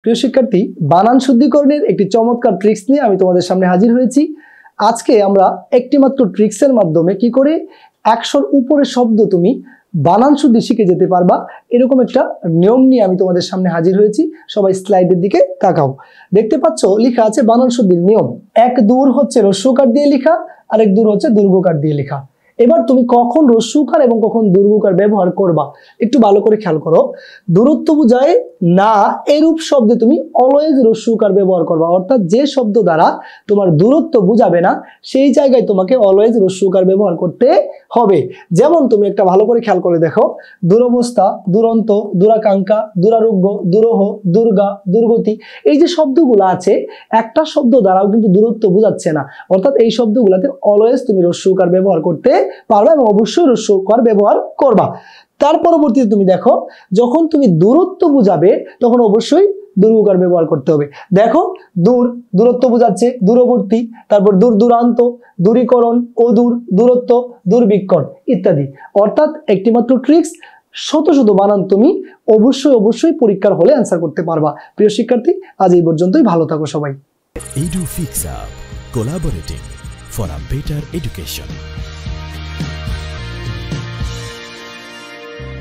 প্রিয় শিক্ষার্থী, বানান শুদ্ধিকরণের একটি চমৎকার ট্রিক্স নিয়ে আমি তোমাদের সামনে হাজির হয়েছি। আজকে আমরা একটি মাত্র ট্রিক্সের মাধ্যমে কি করে 100-র উপরে শব্দ তুমি বানান শুদ্ধি শিখে যেতে পারবা, এরকম একটা নিয়ম নিয়ে আমি তোমাদের সামনে হাজির হয়েছি। সবাই স্লাইডের দিকে তাকাও। দেখতে পাচ্ছ লেখা আছে বানান শুদ্ধির নিয়ম। এক দূর হচ্ছে হ্রস্বকার দিয়ে লেখা, আরেক দূর হচ্ছে দীর্ঘকার দিয়ে লেখা। এবার তুমি কখন হ্রস্বকার এবং কখন দীর্ঘকার ব্যবহার করবা একটু ভালো করে খেয়াল করো। দূরত্ব বোঝায় না এরূপ শব্দে তুমি অলওয়েজ হ্রস্বকার ব্যবহার করবা, অর্থাৎ যে শব্দ দ্বারা তোমার দূরত্ব বোঝাবে না সেই জায়গায় তোমাকে অলওয়েজ হ্রস্বকার ব্যবহার করতে হবে। যেমন তুমি একটা ভালো করে খেয়াল করে দেখো, দুরবস্থা, দুরন্ত, দুরাকাঙ্ক্ষা, দুরারোগ্য, দুরহ, দুর্গা, দুর্গতি, এই যে শব্দগুলো আছে একটা শব্দ দ্বারাও কিন্তু দূরত্ব বোঝাচ্ছে না, অর্থাৎ এই শব্দগুলোতে অলওয়েজ তুমি হ্রস্বকার ব্যবহার করতে পারবা এবং অবশ্যই হ্রস্বকার ব্যবহার করবা। তার পরবর্তীতে তুমি দেখো, যখন তুমি দূরত্ব বুঝাবে তখন অবশ্যই দীর্ঘকার ব্যবহার করতে হবে। দেখো, দূর দূরত্ব বোঝাচ্ছে, দূরবর্তী, তারপর দূর দূরান্ত, দূরীকরণ, অদূর, দূরত্ব, দুর্বিক্ষণ ইত্যাদি। অর্থাৎ একটি মাত্র ট্রিক্স, শত শত বানান তুমি অবশ্যই পরীক্ষার হলে অ্যান্সার করতে পারবা। প্রিয় শিক্ষার্থী, আজ এই পর্যন্তই। ভালো থাকো সবাই। EduFixUp, collaborating for a better education.